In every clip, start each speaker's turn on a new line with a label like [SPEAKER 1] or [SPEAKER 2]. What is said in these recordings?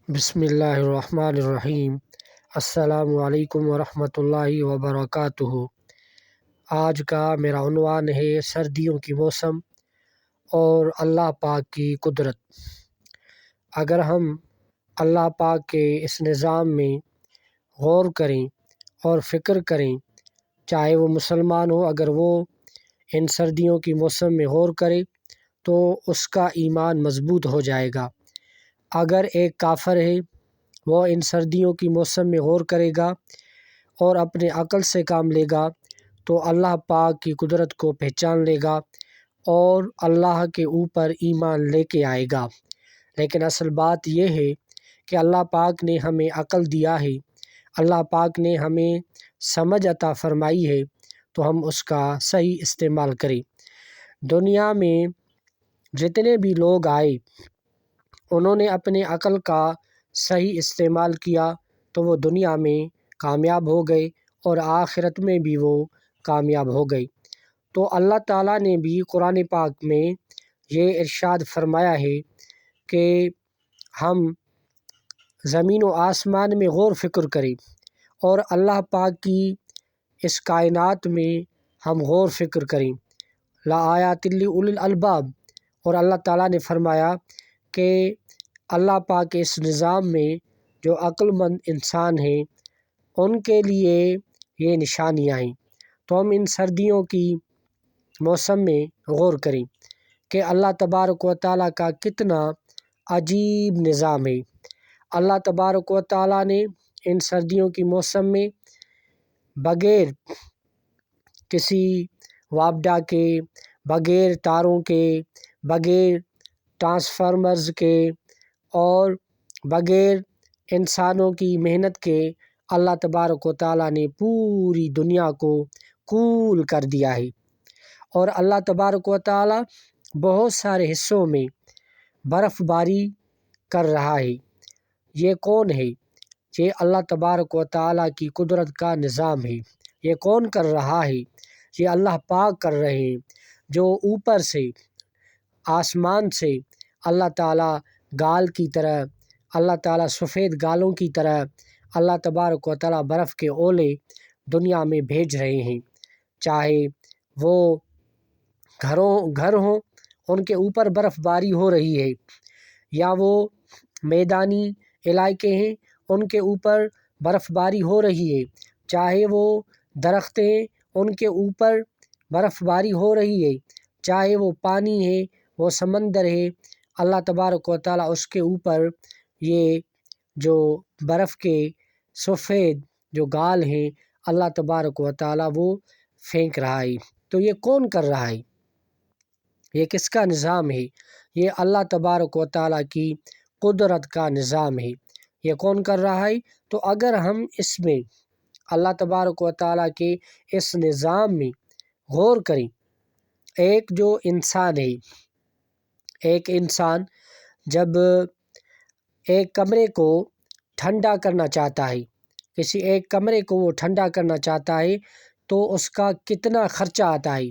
[SPEAKER 1] بسم اللہ الرحمن الرحیم۔ السلام علیکم ورحمۃ اللہ وبرکاتہ۔ آج کا میرا عنوان ہے سردیوں کی موسم اور اللہ پاک کی قدرت۔ اگر ہم اللہ پاک کے اس نظام میں غور کریں اور فکر کریں، چاہے وہ مسلمان ہو، اگر وہ ان سردیوں کی موسم میں غور کرے تو اس کا ایمان مضبوط ہو جائے گا۔ اگر ایک کافر ہے، وہ ان سردیوں کی موسم میں غور کرے گا اور اپنے عقل سے کام لے گا تو اللہ پاک کی قدرت کو پہچان لے گا اور اللہ کے اوپر ایمان لے کے آئے گا۔ لیکن اصل بات یہ ہے کہ اللہ پاک نے ہمیں عقل دیا ہے، اللہ پاک نے ہمیں سمجھ عطا فرمائی ہے، تو ہم اس کا صحیح استعمال کریں۔ دنیا میں جتنے بھی لوگ آئے، انہوں نے اپنے عقل کا صحیح استعمال کیا تو وہ دنیا میں کامیاب ہو گئے اور آخرت میں بھی وہ کامیاب ہو گئے۔ تو اللہ تعالیٰ نے بھی قرآن پاک میں یہ ارشاد فرمایا ہے کہ ہم زمین و آسمان میں غور فکر کریں اور اللہ پاک کی اس کائنات میں ہم غور فکر کریں۔ لآیات لأولی الالباب۔ اور اللہ تعالیٰ نے فرمایا کہ اللہ پاک کے اس نظام میں جو عقل مند انسان ہیں ان کے لیے یہ نشانیاں ہیں۔ تو ہم ان سردیوں کی موسم میں غور کریں کہ اللہ تبارک و تعالیٰ کا کتنا عجیب نظام ہے۔ اللہ تبارک و تعالیٰ نے ان سردیوں کی موسم میں بغیر کسی وابڈا کے، بغیر تاروں کے، بغیر ٹرانسفارمرز کے اور بغیر انسانوں کی محنت کے اللہ تبارک و تعالیٰ نے پوری دنیا کو کول کر دیا ہے۔ اور اللہ تبارک و تعالیٰ بہت سارے حصوں میں برف باری کر رہا ہے۔ یہ کون ہے؟ یہ اللہ تبارک و تعالیٰ کی قدرت کا نظام ہے۔ یہ کون کر رہا ہے؟ یہ اللہ پاک کر رہے ہیں، جو اوپر سے آسمان سے اللہ تعالیٰ گال کی طرح، اللہ تعالیٰ سفید گالوں کی طرح اللہ تبارک و تعالیٰ برف کے اولے دنیا میں بھیج رہے ہیں۔ چاہے وہ گھر ہوں، ان کے اوپر برف باری ہو رہی ہے، یا وہ میدانی علاقے ہیں، ان کے اوپر برف باری ہو رہی ہے، چاہے وہ درخت ہیں، ان کے اوپر برف باری ہو رہی ہے، چاہے وہ پانی ہے، وہ سمندر ہے، اللہ تبارک و تعالیٰ اس کے اوپر یہ جو برف کے سفید جو گال ہیں اللہ تبارک و تعالیٰ وہ پھینک رہا ہے۔ تو یہ کون کر رہا ہے؟ یہ کس کا نظام ہے؟ یہ اللہ تبارک و تعالیٰ کی قدرت کا نظام ہے۔ یہ کون کر رہا ہے؟ تو اگر ہم اس میں اللہ تبارک و تعالیٰ کے اس نظام میں غور کریں، ایک جو انسان ہے، ایک انسان جب ایک کمرے کو ٹھنڈا کرنا چاہتا ہے، کسی ایک کمرے کو وہ ٹھنڈا کرنا چاہتا ہے تو اس کا کتنا خرچہ آتا ہے۔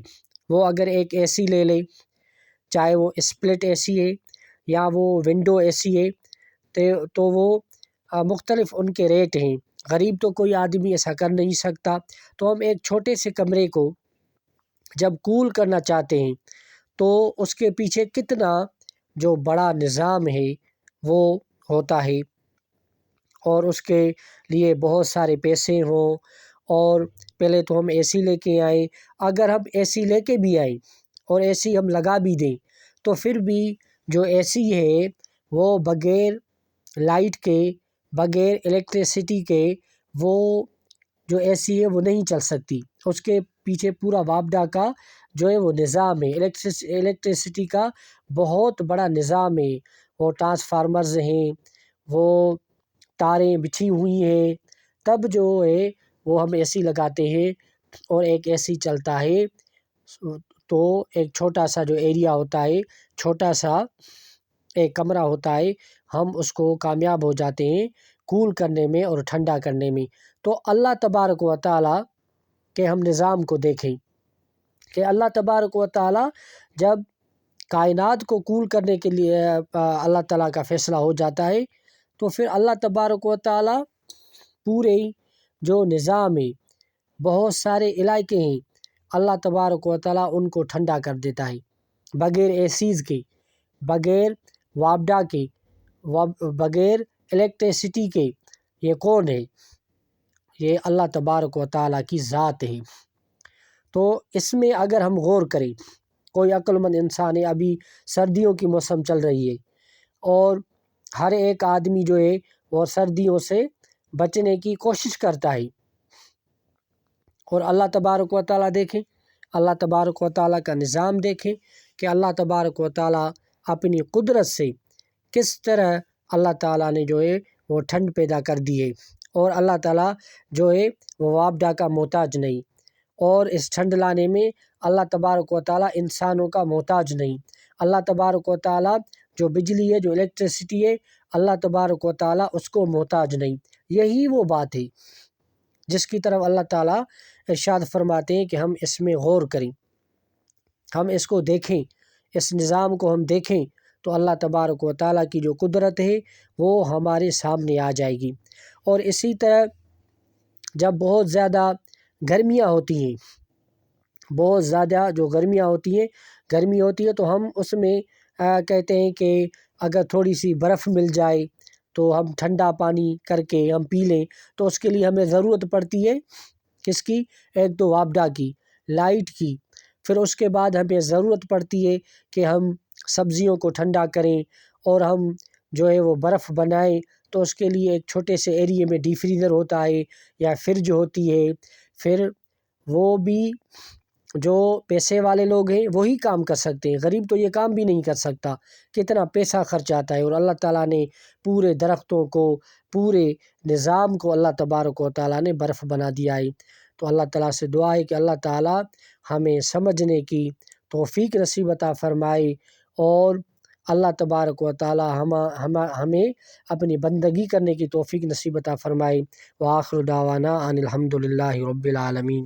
[SPEAKER 1] وہ اگر ایک اے سی لے لے، چاہے وہ اسپلٹ اے سی ہے یا وہ ونڈو اے سی ہے، تو وہ مختلف ان کے ریٹ ہیں۔ غریب تو کوئی آدمی ایسا کر نہیں سکتا، تو ہم ایک چھوٹے سے کمرے کو جب کول کرنا چاہتے ہیں تو اس کے پیچھے کتنا جو بڑا نظام ہے وہ ہوتا ہے، اور اس کے لیے بہت سارے پیسے ہوں۔ اور پہلے تو ہم اے سی لے کے آئیں، اگر ہم اے سی لے کے بھی آئیں اور اے سی ہم لگا بھی دیں تو پھر بھی جو اے سی ہے وہ بغیر لائٹ کے، بغیر الیکٹریسٹی کے، وہ جو اے سی ہے وہ نہیں چل سکتی۔ اس کے پیچھے پورا وابڈا کا جو ہے وہ نظام ہے، الیکٹریسٹی کا بہت بڑا نظام ہے۔ وہ ٹرانسفارمرز ہیں، وہ تاریں بچھی ہوئی ہیں، تب جو ہے وہ ہم اے سی لگاتے ہیں اور ایک اے سی چلتا ہے۔ تو ایک چھوٹا سا جو ایریا ہوتا ہے، چھوٹا سا ایک کمرہ ہوتا ہے، ہم اس کو کامیاب ہو جاتے ہیں کول کرنے میں اور ٹھنڈا کرنے میں۔ تو اللہ تبارک و تعالیٰ کے ہم نظام کو دیکھیں کہ اللہ تبارک و تعالیٰ جب کائنات کو کول کرنے کے لیے اللہ تعالیٰ کا فیصلہ ہو جاتا ہے تو پھر اللہ تبارک و تعالیٰ پورے جو نظام ہے، بہت سارے علاقے ہیں، اللہ تبارک و تعالیٰ ان کو ٹھنڈا کر دیتا ہے بغیر اے سیز کے، بغیر وابڈا کے، بغیر الیکٹریسٹی کے۔ یہ کون ہے؟ یہ اللہ تبارک و تعالیٰ کی ذات ہے۔ تو اس میں اگر ہم غور کریں، کوئی عقل مند انسان ہے، ابھی سردیوں کی موسم چل رہی ہے اور ہر ایک آدمی جو ہے وہ سردیوں سے بچنے کی کوشش کرتا ہے، اور اللہ تبارک و تعالیٰ دیکھیں، اللہ تبارک و تعالیٰ کا نظام دیکھیں کہ اللہ تبارک و تعالیٰ اپنی قدرت سے کس طرح اللہ تعالیٰ نے جو ہے وہ ٹھنڈ پیدا کر دی ہے، اور اللہ تعالیٰ جو ہے وہ وابڈا کا محتاج نہیں، اور اس ٹھنڈ لانے میں اللہ تبارک و تعالیٰ انسانوں کا محتاج نہیں۔ اللہ تبارک و تعالیٰ جو بجلی ہے، جو الیکٹریسٹی ہے، اللہ تبارک و تعالیٰ اس کو محتاج نہیں۔ یہی وہ بات ہے جس کی طرف اللہ تعالیٰ ارشاد فرماتے ہیں کہ ہم اس میں غور کریں، ہم اس کو دیکھیں، اس نظام کو ہم دیکھیں، تو اللہ تبارک و تعالیٰ کی جو قدرت ہے وہ ہمارے سامنے آ جائے گی۔ اور اسی طرح جب بہت زیادہ گرمیاں ہوتی ہیں، بہت زیادہ جو گرمی ہوتی ہے تو ہم اس میں کہتے ہیں کہ اگر تھوڑی سی برف مل جائے تو ہم ٹھنڈا پانی کر کے ہم پی لیں، تو اس کے لیے ہمیں ضرورت پڑتی ہے کس کی؟ ایک تو وابڈا کی، لائٹ کی، پھر اس کے بعد ہمیں ضرورت پڑتی ہے کہ ہم سبزیوں کو ٹھنڈا کریں اور ہم جو ہے وہ برف بنائیں، تو اس کے لیے ایک چھوٹے سے ایریے میں ڈی فریزر ہوتا ہے یا فریج ہوتی ہے۔ پھر وہ بھی جو پیسے والے لوگ ہیں وہی کام کر سکتے ہیں، غریب تو یہ کام بھی نہیں کر سکتا، کتنا پیسہ خرچ آتا ہے۔ اور اللہ تعالیٰ نے پورے درختوں کو، پورے نظام کو اللہ تبارک و تعالیٰ نے برف بنا دیا ہے۔ تو اللہ تعالیٰ سے دعا ہے کہ اللہ تعالیٰ ہمیں سمجھنے کی توفیق نصیب عطا فرمائے، اور اللہ تبارک و تعالیٰ ہمیں اپنی بندگی کرنے کی توفیق نصیب عطا فرمائے۔ وآخر دعوانا ان الحمد للہ رب العالمین۔